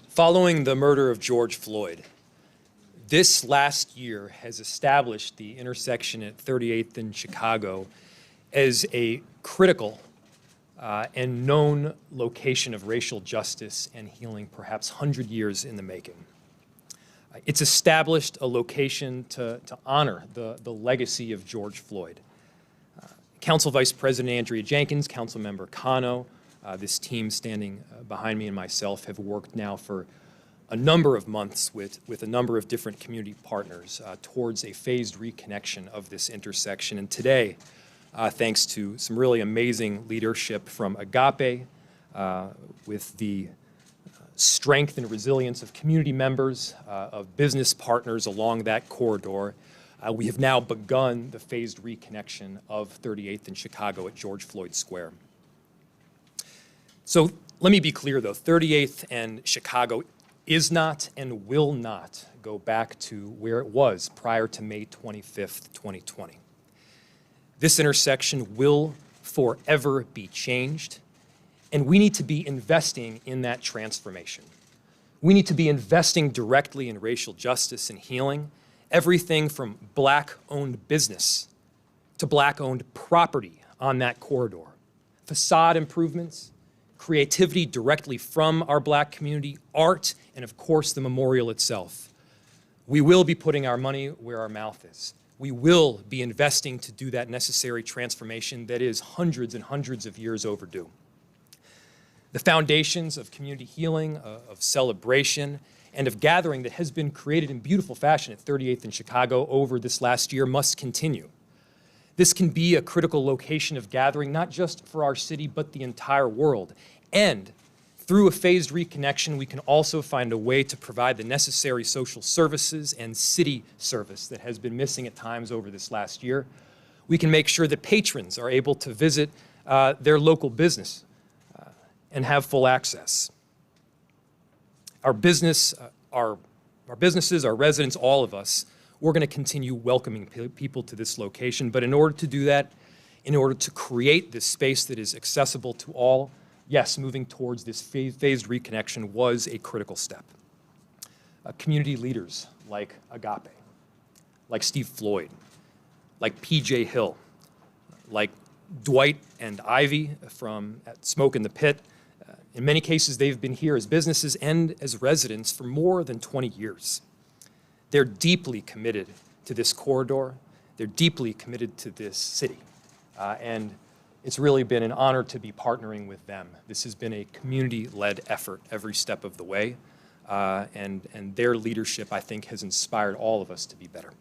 Following the murder of George Floyd, this last year has established the intersection at 38th and Chicago as a critical and known location of racial justice and healing, perhaps 100 years in the making. It's established a location to honor the legacy of George Floyd. Council Vice President Andrea Jenkins, Councilmember Cano, this team standing behind me and myself have worked now for a number of months with a number of different community partners towards a phased reconnection of this intersection. And today, thanks to some really amazing leadership from Agape, with the strength and resilience of community members, of business partners along that corridor, we have now begun the phased reconnection of 38th and Chicago at George Floyd Square. So let me be clear, though, 38th and Chicago is not and will not go back to where it was prior to May 25th, 2020. This intersection will forever be changed, and we need to be investing in that transformation. We need to be investing directly in racial justice and healing, everything from Black-owned business to Black-owned property on that corridor, facade improvements, creativity directly from our Black community, art, and of course the memorial itself. We will be putting our money where our mouth is. We will be investing to do that necessary transformation that is hundreds and hundreds of years overdue. The foundations of community healing, of celebration, and of gathering that has been created in beautiful fashion at 38th and Chicago over this last year must continue. This can be a critical location of gathering, not just for our city, but the entire world. And through a phased reconnection, we can also find a way to provide the necessary social services and city service that has been missing at times over this last year. We can make sure that patrons are able to visit their local business and have full access. Our businesses, our residents, all of us, we're going to continue welcoming people to this location. But in order to do that, in order to create this space that is accessible to all, yes, moving towards this phased reconnection was a critical step. Community leaders like Agape, like Steve Floyd, like PJ Hill, like Dwight and Ivy from Smoke in the Pit. In many cases, they've been here as businesses and as residents for more than 20 years. They're deeply committed to this corridor. They're deeply committed to this city. And it's really been an honor to be partnering with them. This has been a community-led effort every step of the way. And their leadership, I think, has inspired all of us to be better.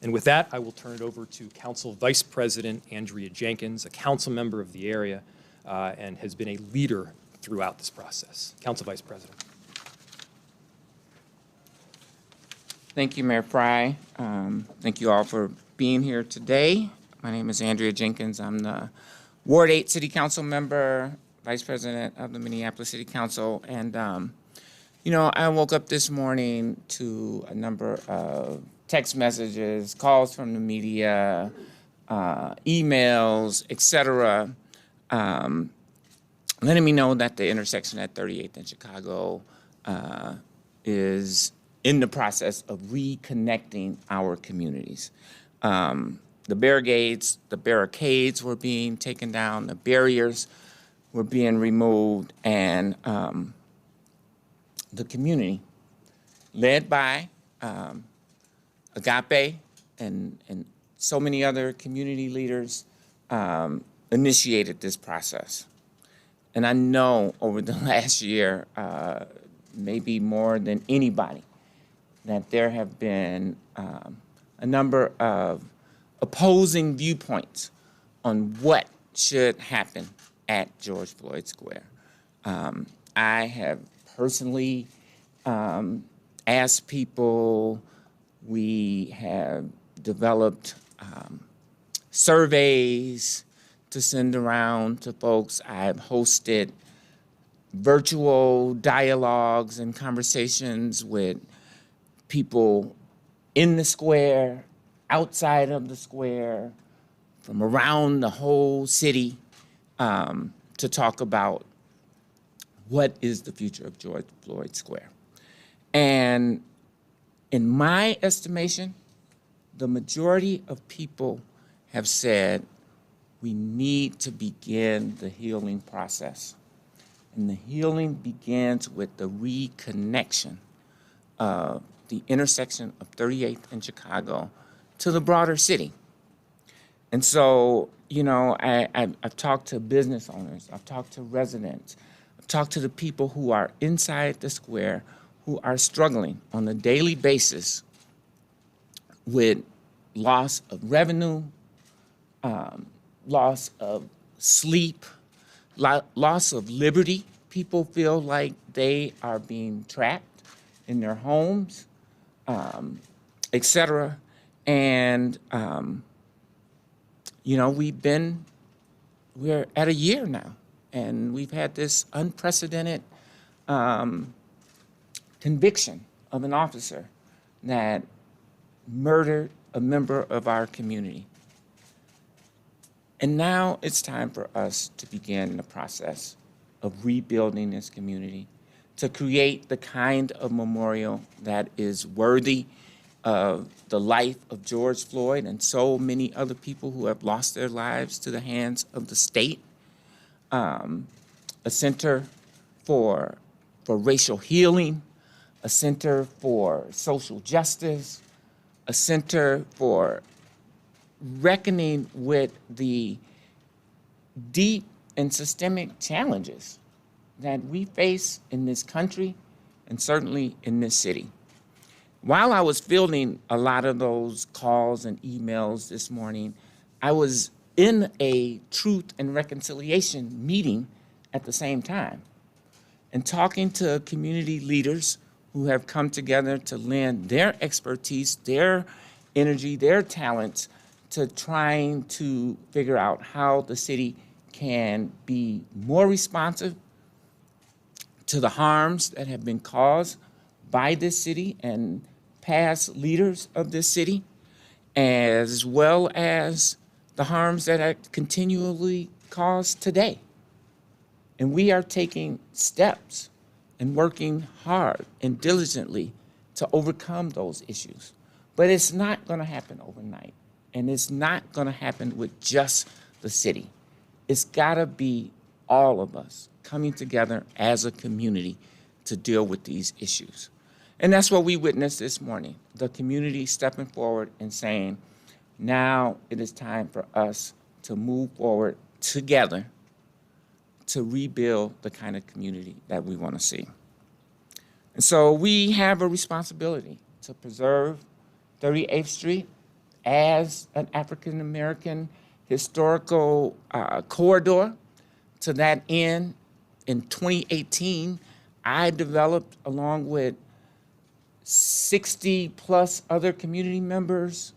And with that, I will turn it over to Council Vice President Andrea Jenkins, a council member of the area, and has been a leader throughout this process. Council Vice President. Thank you, Mayor Fry. Thank you all for being here today. My name is Andrea Jenkins. I'm the Ward 8 City Council member, Vice President of the Minneapolis City Council. And, you know, I woke up this morning to a number of text messages, calls from the media, emails, et cetera, letting me know that the intersection at 38th and Chicago is in the process of reconnecting our communities. The barricades were being taken down, the barriers were being removed, and the community, led by Agape and so many other community leaders, initiated this process. And I know over the last year, maybe more than anybody, that there have been a number of opposing viewpoints on what should happen at George Floyd Square. I have personally asked people. We have developed surveys to send around to folks. I've hosted virtual dialogues and conversations with people in the square, outside of the square, from around the whole city, to talk about what is the future of George Floyd Square. And in my estimation, the majority of people have said we need to begin the healing process. And the healing begins with the reconnection of the intersection of 38th and Chicago to the broader city. And so, you know, I've talked to business owners, I've talked to residents, I've talked to the people who are inside the square who are struggling on a daily basis with loss of revenue, loss of sleep, loss of liberty. People feel like they are being trapped in their homes, et cetera. And, you know, we're at a year now, and we've had this unprecedented conviction of an officer that murdered a member of our community. And now it's time for us to begin the process of rebuilding this community, to create the kind of memorial that is worthy of the life of George Floyd and so many other people who have lost their lives to the hands of the state. A center for racial healing, a center for social justice, a center for reckoning with the deep and systemic challenges that we face in this country and certainly in this city. While I was fielding a lot of those calls and emails this morning, I was in a Truth and Reconciliation meeting at the same time and talking to community leaders who have come together to lend their expertise, their energy, their talents to trying to figure out how the city can be more responsive to the harms that have been caused by this city and past leaders of this city, as well as the harms that are continually caused today. And we are taking steps and working hard and diligently to overcome those issues. But it's not going to happen overnight. And it's not going to happen with just the city. It's got to be all of us coming together as a community to deal with these issues. And that's what we witnessed this morning, the community stepping forward and saying, now it is time for us to move forward together to rebuild the kind of community that we want to see. And so we have a responsibility to preserve 38th Street as an African-American historical corridor. To that end, in 2018, I developed, along with 60 plus other community members,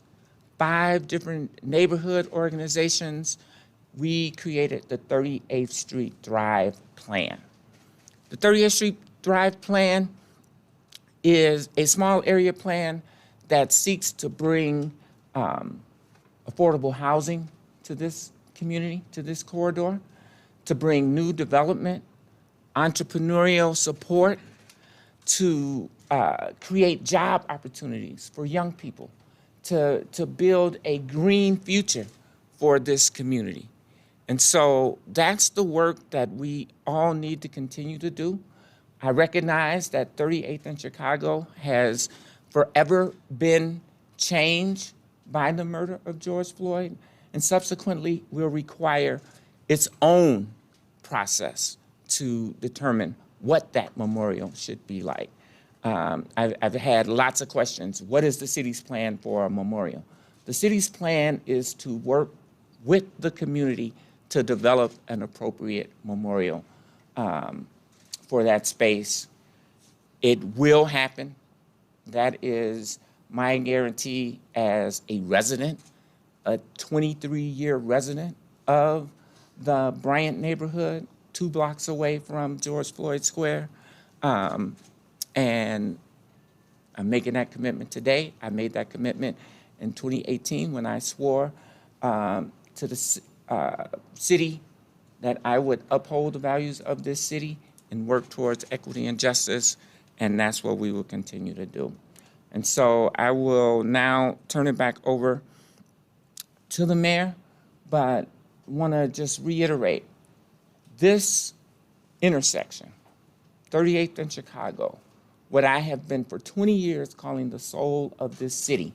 5 different neighborhood organizations, we created the 38th Street Thrive Plan. The 38th Street Thrive Plan is a small area plan that seeks to bring affordable housing to this community, to this corridor, to bring new development, entrepreneurial support, to create job opportunities for young people, to build a green future for this community. And so that's the work that we all need to continue to do. I recognize that 38th and Chicago has forever been changed by the murder of George Floyd, and subsequently will require its own process to determine what that memorial should be like. I've had lots of questions. What is the city's plan for a memorial? The city's plan is to work with the community to develop an appropriate memorial for that space. It will happen. That is my guarantee as a resident, a 23-year resident of the Bryant neighborhood, 2 blocks away from George Floyd Square. And I'm making that commitment today. I made that commitment in 2018 when I swore to the city that I would uphold the values of this city and work towards equity and justice, and that's what we will continue to do. And so I will now turn it back over to the mayor, but want to just reiterate, this intersection, 38th and Chicago, what I have been for 20 years calling the soul of this city,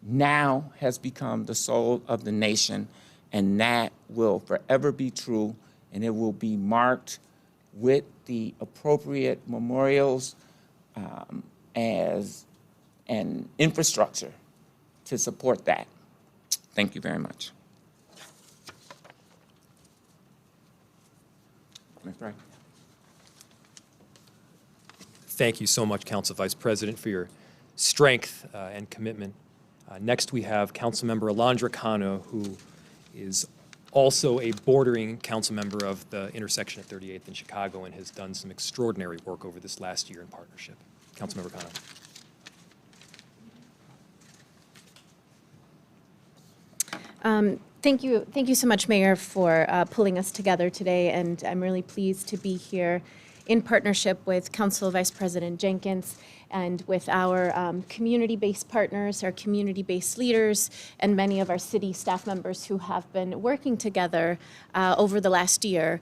now has become the soul of the nation, and that will forever be true, and it will be marked with the appropriate memorials as an infrastructure to support that. Thank you very much. Right. Thank you so much, Council Vice President, for your strength and commitment. Next, we have Councilmember Alondra Cano, who is also a bordering council member of the intersection at 38th in Chicago and has done some extraordinary work over this last year in partnership. Councilmember Cano. Thank you so much, Mayor, for pulling us together today, and I'm really pleased to be here in partnership with Council Vice President Jenkins and with our community-based partners, our community-based leaders, and many of our city staff members who have been working together over the last year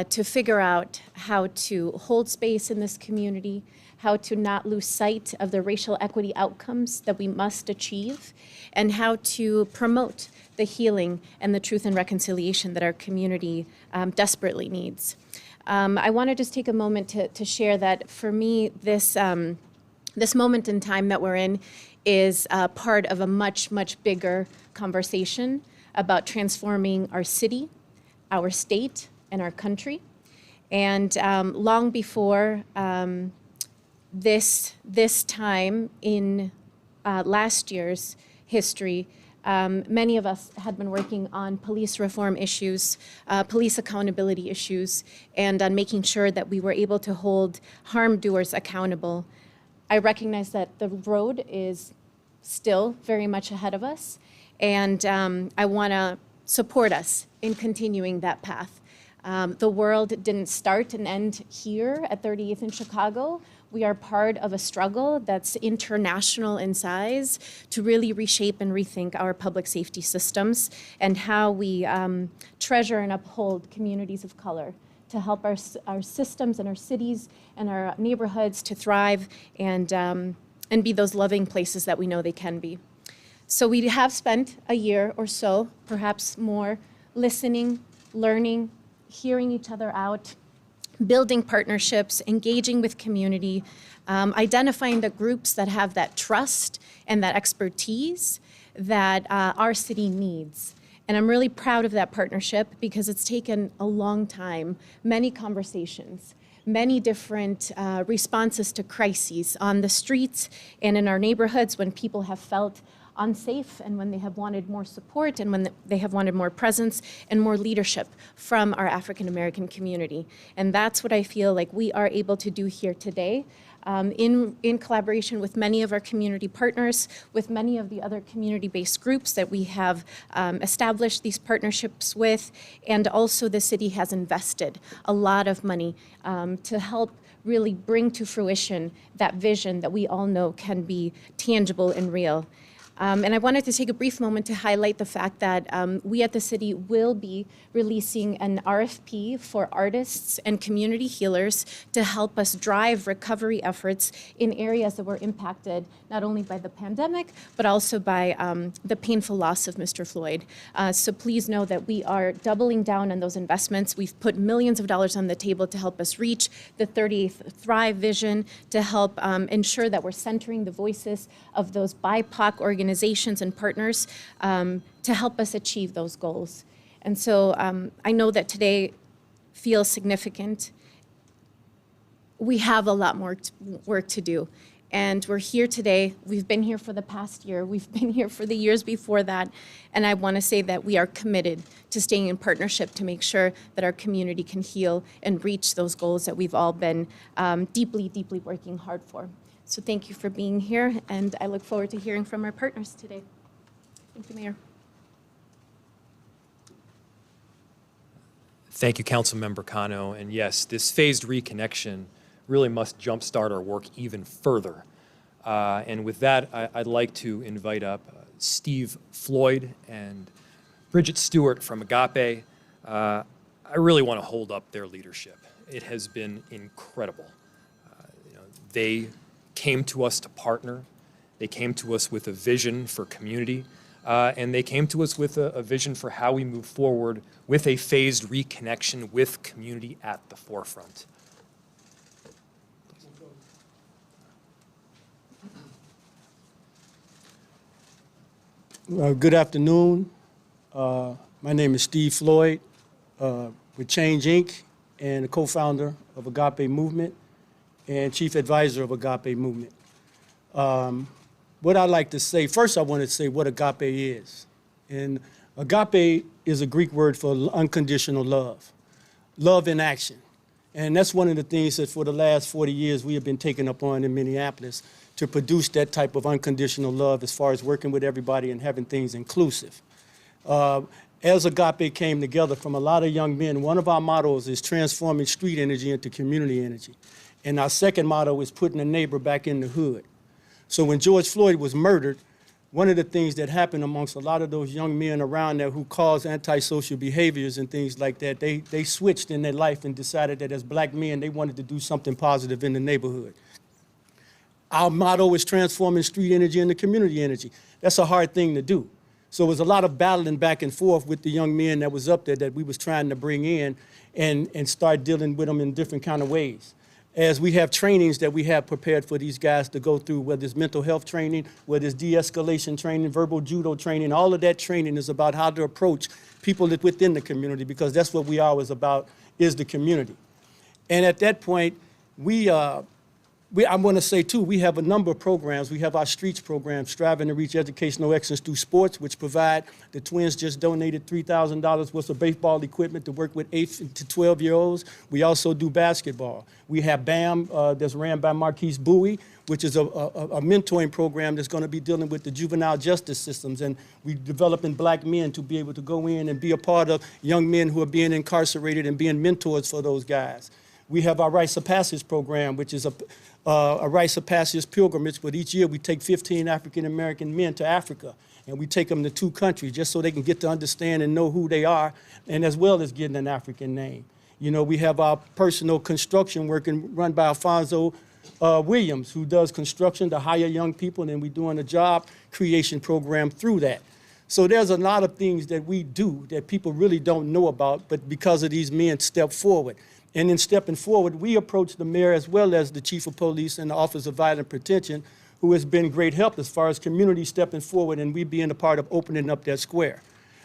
to figure out how to hold space in this community, how to not lose sight of the racial equity outcomes that we must achieve, and how to promote the healing and the truth and reconciliation that our community desperately needs. I want to just take a moment to share that for me, this moment in time that we're in is part of a much, much bigger conversation about transforming our city, our state, and our country. And long before this time in last year's history, many of us had been working on police reform issues, police accountability issues, and on making sure that we were able to hold harm doers accountable. I recognize that the road is still very much ahead of us, and I want to support us in continuing that path. The world didn't start and end here at 38th in Chicago. We are part of a struggle that's international in size to really reshape and rethink our public safety systems and how we treasure and uphold communities of color to help our systems and our cities and our neighborhoods to thrive and be those loving places that we know they can be. So we have spent a year or so, perhaps more, listening, learning, hearing each other out, building partnerships, engaging with community, identifying the groups that have that trust and that expertise that our city needs. And I'm really proud of that partnership because it's taken a long time, many conversations, many different responses to crises on the streets and in our neighborhoods when people have felt unsafe and when they have wanted more support and when they have wanted more presence and more leadership from our African American community. And that's what I feel like we are able to do here today in collaboration with many of our community partners, with many of the other community-based groups that we have established these partnerships with, and also the city has invested a lot of money to help really bring to fruition that vision that we all know can be tangible and real. And I wanted to take a brief moment to highlight the fact that we at the city will be releasing an RFP for artists and community healers to help us drive recovery efforts in areas that were impacted not only by the pandemic, but also by the painful loss of Mr. Floyd. So please know that we are doubling down on those investments. We've put millions of dollars on the table to help us reach the 38th Thrive vision, to help ensure that we're centering the voices of those BIPOC organizations and partners to help us achieve those goals. And so I know that today feels significant. We have a lot more work to do. And we're here today. We've been here for the past year. We've been here for the years before that. And I want to say that we are committed to staying in partnership to make sure that our community can heal and reach those goals that we've all been deeply, deeply working hard for. So thank you for being here, and I look forward to hearing from our partners today. Thank you, Mayor. Thank you, Councilmember Cano. And yes, this phased reconnection really must jumpstart our work even further. And with that, I'd like to invite up Steve Floyd and Bridget Stewart from Agape. I really want to hold up their leadership. It has been incredible. They came to us to partner. They came to us with a vision for community. And they came to us with a vision for how we move forward with a phased reconnection with community at the forefront. Good afternoon. My name is Steve Floyd with Change Inc. and the co-founder of Agape Movement and chief advisor of Agape Movement. What I'd like to say, first I want to say what Agape is. And Agape is a Greek word for unconditional love, love in action. And that's one of the things that for the last 40 years we have been taking up on in Minneapolis, to produce that type of unconditional love as far as working with everybody and having things inclusive. As Agape came together from a lot of young men, one of our mottos is transforming street energy into community energy. And our second motto is putting the neighbor back in the hood. So when George Floyd was murdered, one of the things that happened amongst a lot of those young men around there who caused antisocial behaviors and things like that, they switched in their life and decided that as black men, they wanted to do something positive in the neighborhood. Our motto is transforming street energy into community energy. That's a hard thing to do. So it was a lot of battling back and forth with the young men that was up there that we was trying to bring in and start dealing with them in different kind of ways. As we have trainings that we have prepared for these guys to go through, whether it's mental health training, whether it's de-escalation training, verbal judo training, all of that training is about how to approach people within the community, because that's what we are always about, is the community. And at that point, I want to say, too, we have a number of programs. We have our Streets program, striving to reach educational excellence through sports, which provide, the Twins just donated $3,000 worth of baseball equipment to work with 8 to 12-year-olds. We also do basketball. We have BAM that's ran by Marquise Bowie, which is a mentoring program that's going to be dealing with the juvenile justice systems. And we're developing black men to be able to go in and be a part of young men who are being incarcerated and being mentors for those guys. We have our Rites of Passage program, which is a Rites of Passage pilgrimage, but each year we take 15 African-American men to Africa, and we take them to 2 countries just so they can get to understand and know who they are, and as well as getting an African name. You know, we have our personal construction work run by Alfonso Williams, who does construction to hire young people, and we're doing a job creation program through that. So there's a lot of things that we do that people really don't know about, but because of these men step forward. And in stepping forward, we approached the mayor as well as the chief of police and the Office of Violent Prevention, who has been great help as far as community stepping forward and we being a part of opening up that square.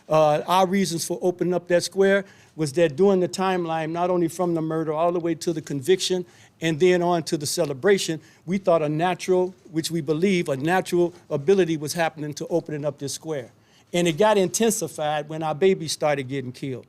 Our reasons for opening up that square was that during the timeline, not only from the murder all the way to the conviction and then on to the celebration, we thought a natural, which we believe, a natural ability was happening to opening up this square. And it got intensified when our babies started getting killed,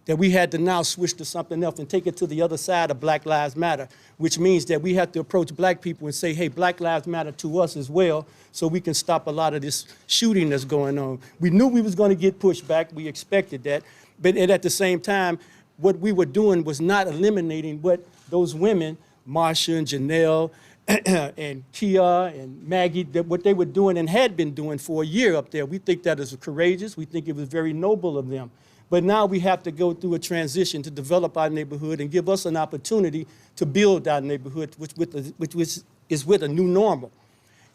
that we had to now switch to something else and take it to the other side of Black Lives Matter, which means that we have to approach black people and say, hey, Black Lives Matter to us as well, so we can stop a lot of this shooting that's going on. We knew we was going to get pushback. We expected that. But at the same time, what we were doing was not eliminating what those women, Marsha and Janelle and Kia and Maggie, what they were doing and had been doing for a year up there. We think that is courageous. We think it was very noble of them. But now we have to go through a transition to develop our neighborhood and give us an opportunity to build our neighborhood, which is with a new normal.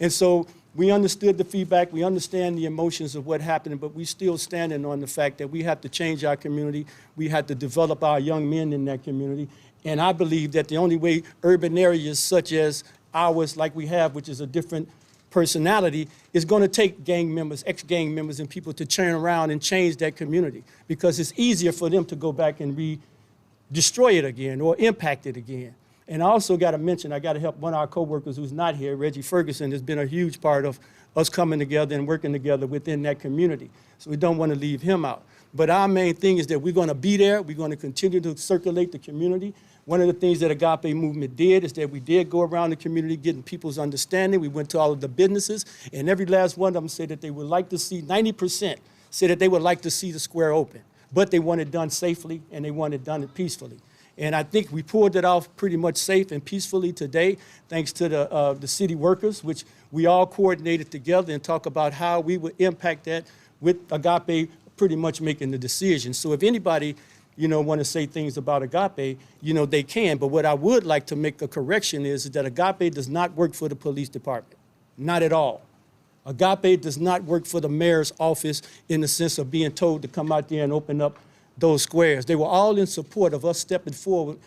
And so we understood the feedback, we understand the emotions of what happened, but we still standing on the fact that we have to change our community, we have to develop our young men in that community. And I believe that the only way urban areas such as ours, like we have, which is a different personality, is going to take gang members, ex-gang members, and people to turn around and change that community, because it's easier for them to go back and destroy it again or impact it again. And I also got to mention, I got to help one of our coworkers who's not here, Reggie Ferguson, has been a huge part of us coming together and working together within that community. So we don't want to leave him out. But our main thing is that we're going to be there. We're going to continue to circulate the community. One of the things that Agape Movement did is that we did go around the community getting people's understanding. We went to all of the businesses, and every last one of them said that they would like to see, 90% said that they would like to see the square open, but they want it done safely and they want it done peacefully. And I think we pulled it off pretty much safe and peacefully today, thanks to the city workers, which we all coordinated together and talk about how we would impact that with Agape pretty much making the decision. So if anybody, want to say things about Agape, they can. But what I would like to make a correction is that Agape does not work for the police department. Not at all. Agape does not work for the mayor's office in the sense of being told to come out there and open up those squares. They were all in support of us stepping forward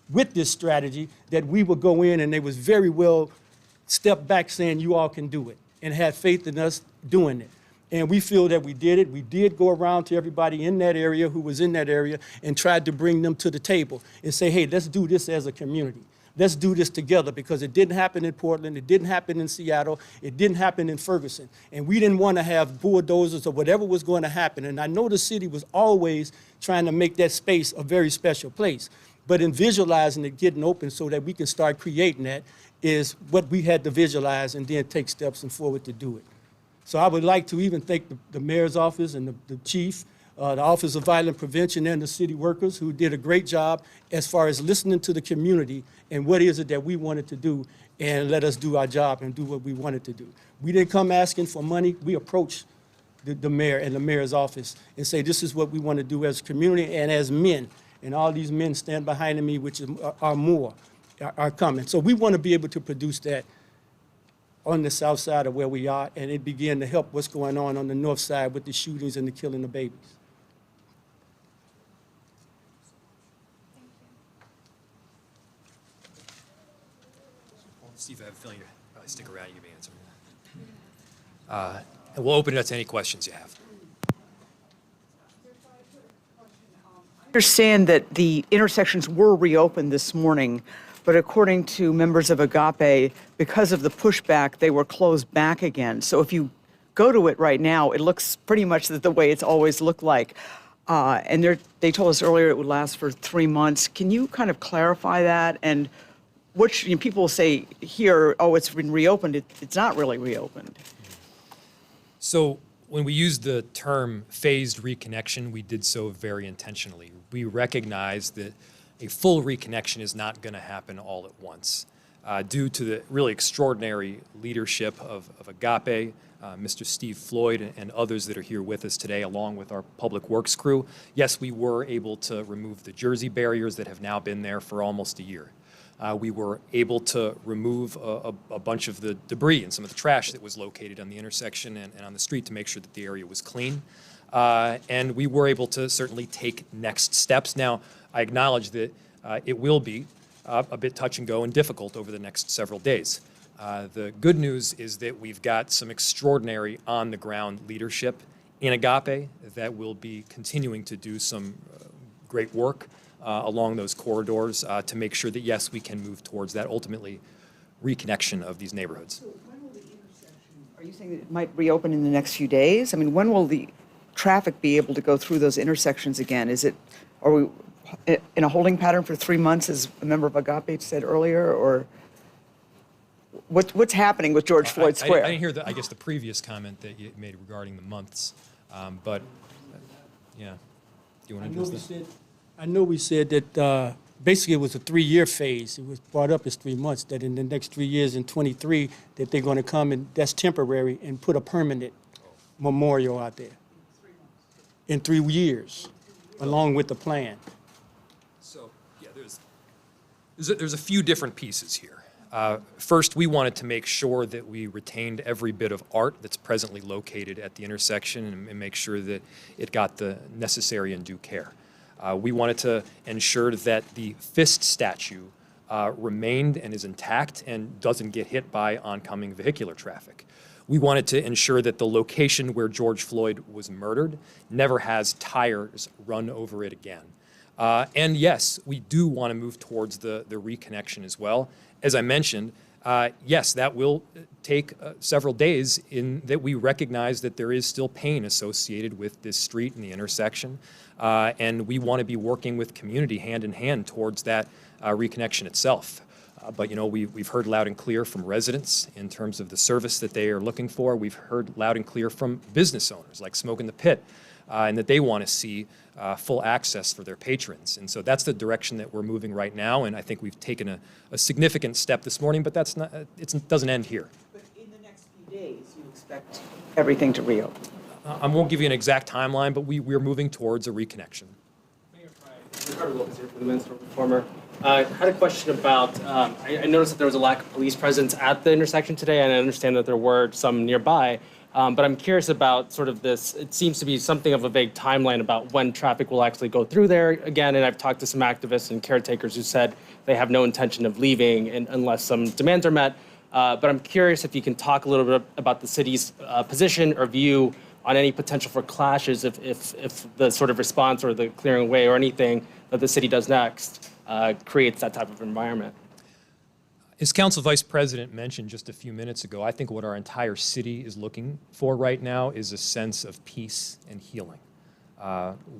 with this strategy that we would go in, and they was very well stepped back saying you all can do it and had faith in us doing it. And we feel that we did it. We did go around to everybody in that area who was in that area and tried to bring them to the table and say, hey, let's do this as a community. Let's do this together, because it didn't happen in Portland, it didn't happen in Seattle, it didn't happen in Ferguson. And we didn't want to have bulldozers or whatever was going to happen. And I know the city was always trying to make that space a very special place. But in visualizing it getting open so that we can start creating that is what we had to visualize and then take steps and forward to do it. So I would like to even thank the mayor's office and the chief, the Office of Violent Prevention, and the city workers who did a great job as far as listening to the community and what is it that we wanted to do, and let us do our job and do what we wanted to do. We didn't come asking for money. We approached the mayor and the mayor's office and say, this is what we want to do as a community and as men. And all these men stand behind me, which are coming. So we want to be able to produce that on the south side of where we are, and it began to help what's going on the north side with the shootings and the killing of babies. Steve, I have a feeling you'll probably stick around, you may answer. And we'll open it up to any questions you have. I understand that the intersections were reopened this morning, but according to members of Agape, because of the pushback, they were closed back again. So if you go to it right now, it looks pretty much the way it's always looked like. And they told us earlier it would last for 3 months. Can you kind of clarify that? And which people say here, oh, it's been reopened. It's not really reopened. So when we used the term phased reconnection, we did so very intentionally. We recognize that a full reconnection is not going to happen all at once. Due to the really extraordinary leadership of Agape, Mr. Steve Floyd, and others that are here with us today, along with our public works crew, yes, we were able to remove the Jersey barriers that have now been there for almost a year. We were able to remove a bunch of the debris and some of the trash that was located on the intersection and on the street to make sure that the area was clean. And we were able to certainly take next steps. Now, I acknowledge that it will be a bit touch and go and difficult over the next several days. The good news is that we've got some extraordinary on-the-ground leadership in Agape that will be continuing to do some great work along those corridors to make sure that, yes, we can move towards that ultimately reconnection of these neighborhoods. So when will the intersection, are you saying that it might reopen in the next few days? I mean, when will the traffic be able to go through those intersections again? Are we in a holding pattern for 3 months, as a member of Agape said earlier, or what's happening with George Floyd Square? I didn't hear the previous comment that you made regarding the months, but yeah, do you want to address that? I know we said that basically it was a 3-year phase. It was brought up as 3 months, that in the next 3 years, in 23, that they're going to come, and that's temporary, and put a permanent memorial out there. In 3 years, along with the plan. So, yeah, there's a few different pieces here. First, we wanted to make sure that we retained every bit of art that's presently located at the intersection and make sure that it got the necessary and due care. We wanted to ensure that the fist statue remained and is intact and doesn't get hit by oncoming vehicular traffic. We wanted to ensure that the location where George Floyd was murdered never has tires run over it again. And yes, we do want to move towards the reconnection as well. As I mentioned, yes, that will take several days in that we recognize that there is still pain associated with this street and the intersection. And we want to be working with community hand in hand towards that reconnection itself. But we've heard loud and clear from residents in terms of the service that they are looking for. We've heard loud and clear from business owners like Smoke in the Pit, and that they want to see full access for their patrons. And so that's the direction that we're moving right now. And I think we've taken a significant step this morning, but that's not, it doesn't end here. But in the next few days, you expect everything to reopen? I won't give you an exact timeline, but we're moving towards a reconnection. Mayor Frey, Ricardo Lopez here for the Minnesota Reformer. I had a question about, I noticed that there was a lack of police presence at the intersection today, and I understand that there were some nearby. But I'm curious about sort of this, it seems to be something of a vague timeline about when traffic will actually go through there again. And I've talked to some activists and caretakers who said they have no intention of leaving unless some demands are met. But I'm curious if you can talk a little bit about the city's position or view on any potential for clashes if the sort of response or the clearing away or anything that the city does next creates that type of environment. As Council Vice President mentioned just a few minutes ago, I think what our entire city is looking for right now is a sense of peace and healing.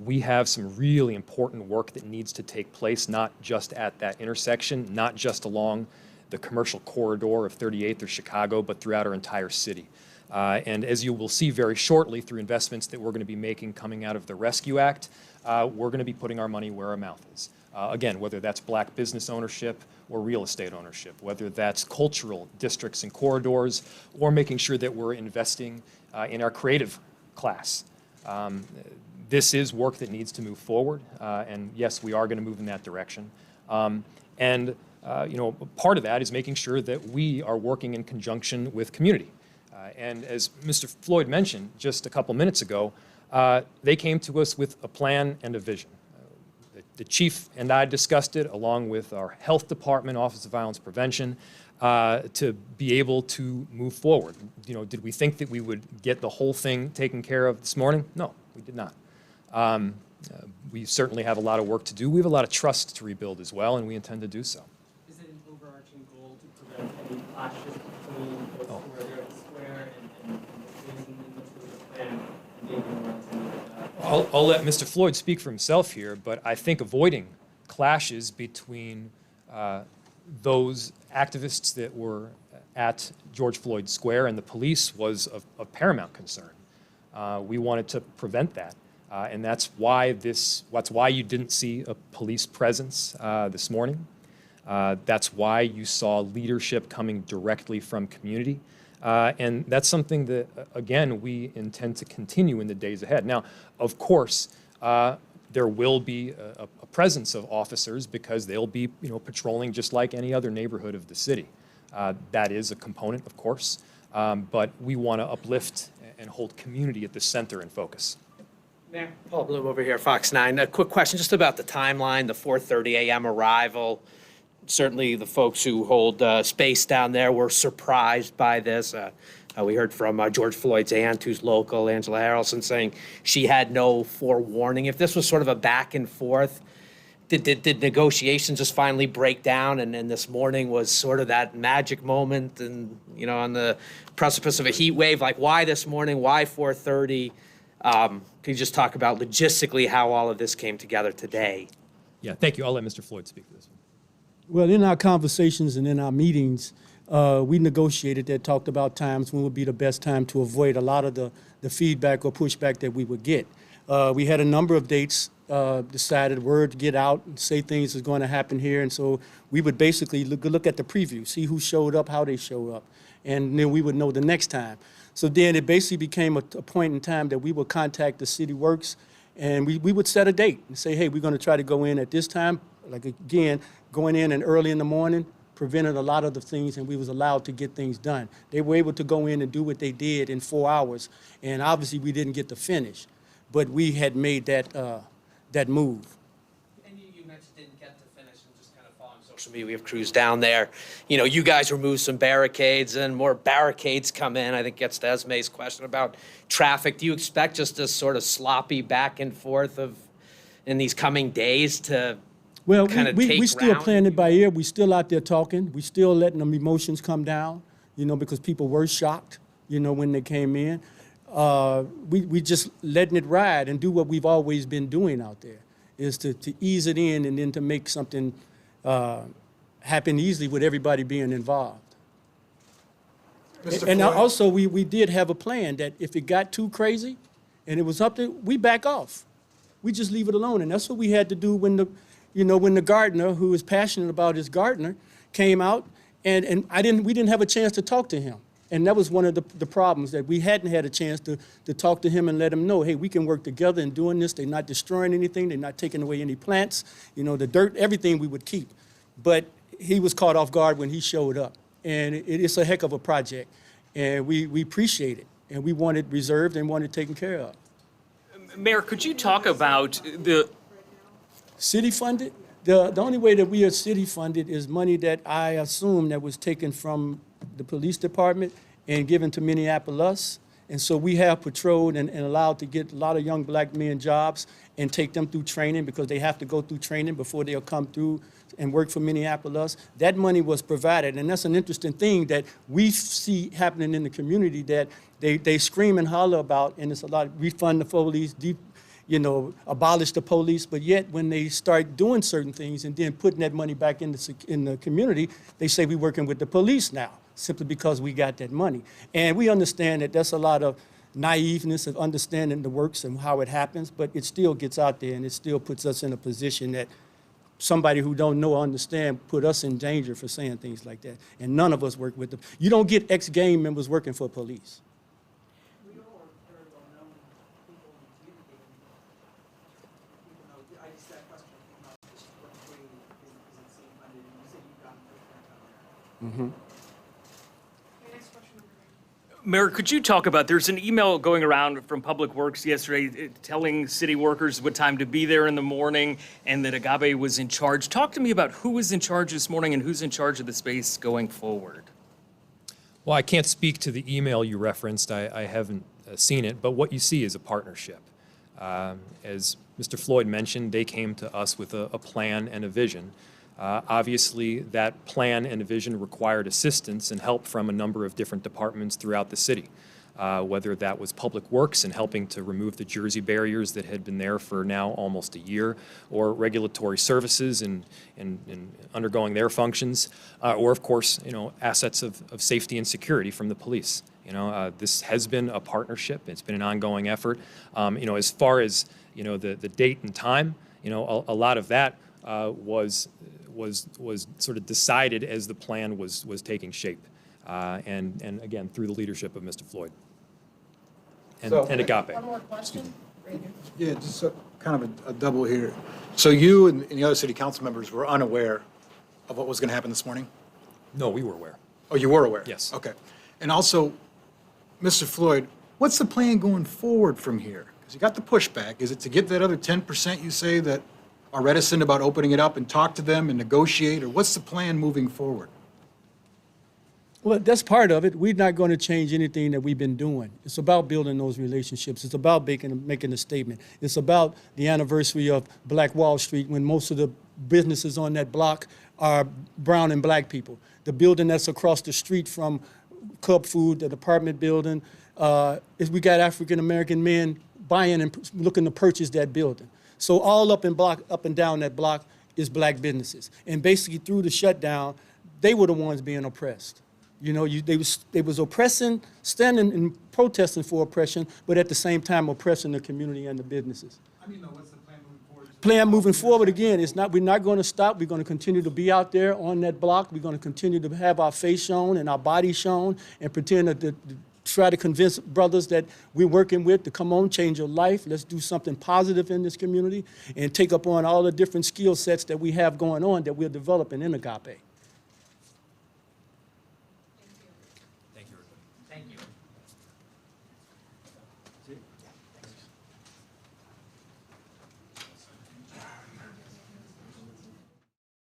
We have some really important work that needs to take place, not just at that intersection, not just along the commercial corridor of 38th or Chicago, but throughout our entire city. And as you will see very shortly through investments that we're going to be making coming out of the Rescue Act, we're going to be putting our money where our mouth is. Again, whether that's black business ownership or real estate ownership, whether that's cultural districts and corridors, or making sure that we're investing in our creative class. This is work that needs to move forward, and yes, we are going to move in that direction. And part of that is making sure that we are working in conjunction with community. And as Mr. Floyd mentioned just a couple minutes ago, they came to us with a plan and a vision. The chief and I discussed it along with our health department, Office of Violence Prevention, to be able to move forward. Did we think that we would get the whole thing taken care of this morning? No, we did not. We certainly have a lot of work to do. We have a lot of trust to rebuild as well, and we intend to do so. Is it an overarching goal to prevent any clashes between those who are there at the square and the reason in the plan and the ignorance and I'll let Mr. Floyd speak for himself here, but I think avoiding clashes between those activists that were at George Floyd Square and the police was of paramount concern. We wanted to prevent that, and that's why you didn't see a police presence this morning. That's why you saw leadership coming directly from community. And that's something that, again, we intend to continue in the days ahead. Now, of course, there will be a presence of officers because they'll be, patrolling just like any other neighborhood of the city. That is a component, of course, but we want to uplift and hold community at the center and focus. Mayor, Paul Bloom over here, Fox 9. A quick question just about the timeline, the 4:30 a.m. arrival. Certainly the folks who hold space down there were surprised by this. We heard from George Floyd's aunt, who's local, Angela Harrelson, saying she had no forewarning. If this was sort of a back and forth, did negotiations just finally break down and this morning was sort of that magic moment and, on the precipice of a heat wave? Like, why this morning? Why 4:30? Can you just talk about logistically how all of this came together today? Yeah, thank you. I'll let Mr. Floyd speak to this one. Well, in our conversations and in our meetings, we negotiated that, talked about times when would be the best time to avoid a lot of the feedback or pushback that we would get. We had a number of dates, decided word to get out and say things is going to happen here. And so we would basically look at the preview, see who showed up, how they showed up, and then we would know the next time. So then it basically became a point in time that we would contact the city works and we would set a date and say, hey, we're going to try to go in at this time. Like, again, going in and early in the morning prevented a lot of the things, and we was allowed to get things done. They were able to go in and do what they did in 4 hours, and obviously we didn't get to finish, but we had made that move. And you mentioned didn't get to finish and just kind of following social media. We have crews down there. You guys remove some barricades and more barricades come in. I think gets to Esme's question about traffic. Do you expect just this sort of sloppy back and forth of in these coming days to Well, kind of we take still ground? playing it by ear. We still out there talking. We still letting them emotions come down, because people were shocked, when they came in. We just letting it ride and do what we've always been doing out there, is to ease it in and then to make something happen easily with everybody being involved. And also, we did have a plan that if it got too crazy and it was up there, we back off. We just leave it alone. And that's what we had to do when the gardener, who was passionate about his gardener, came out, and we didn't have a chance to talk to him. And that was one of the problems, that we hadn't had a chance to talk to him and let him know, hey, we can work together in doing this. They're not destroying anything. They're not taking away any plants. The dirt, everything we would keep. But he was caught off guard when he showed up. And it's a heck of a project. And we appreciate it. And we want it reserved and want it taken care of. Mayor, could you talk about the City funded? The only way that we are city funded is money that I assume that was taken from the police department and given to Minneapolis. And so we have patrolled and allowed to get a lot of young black men jobs and take them through training, because they have to go through training before they'll come through and work for Minneapolis. That money was provided, and that's an interesting thing that we see happening in the community, that they scream and holler about, and it's a lot, refund the police, abolish the police, but yet when they start doing certain things and then putting that money back in the community, they say we're working with the police now, simply because we got that money. And we understand that that's a lot of naiveness of understanding the works and how it happens, but it still gets out there, and it still puts us in a position that somebody who don't know or understand put us in danger for saying things like that. And none of us work with them. You don't get ex-gang members working for police. We all are very well known people in the community. I just, that question came up, just what degree is it city funded? And you said you've gotten pushback on that. Mayor, could you talk about, there's an email going around from Public Works yesterday telling city workers what time to be there in the morning, and that Agape was in charge. Talk to me about who was in charge this morning and who's in charge of the space going forward. Well, I can't speak to the email you referenced. I haven't seen it, but what you see is a partnership. As Mr. Floyd mentioned, they came to us with a plan and a vision. Obviously, that plan and vision required assistance and help from a number of different departments throughout the city, whether that was Public Works and helping to remove the Jersey barriers that had been there for now almost a year, or regulatory services and undergoing their functions, or of course, assets of safety and security from the police. This has been a partnership. It's been an ongoing effort. As far as the date and time, a lot of that was sort of decided as the plan was taking shape, and again through the leadership of Mr. Floyd and Agape. One more question? Yeah, just kind of a double here. So you and the other city council members were unaware of what was going to happen this morning? No, we were aware. Oh, you were aware? Yes. Okay. And also, Mr. Floyd, what's the plan going forward from here? Because you got the pushback. Is it to get that other 10% you say that are reticent about opening it up and talk to them and negotiate, or what's the plan moving forward? Well, that's part of it. We're not going to change anything that we've been doing. It's about building those relationships. It's about making a statement. It's about the anniversary of Black Wall Street, when most of the businesses on that block are brown and black people. The building that's across the street from Cub Food, the apartment building, we got African-American men buying and looking to purchase that building. So all up and down that block is black businesses. And basically through the shutdown, they were the ones being oppressed. They was oppressing, standing and protesting for oppression, but at the same time oppressing the community and the businesses. What's the plan moving forward? Plan moving forward, again, we're not going to stop. We're going to continue to be out there on that block. We're going to continue to have our face shown and our body shown and pretend to try to convince brothers that we're working with to come on, change your life. Let's do something positive in this community and take up on all the different skill sets that we have going on that we're developing in Agape.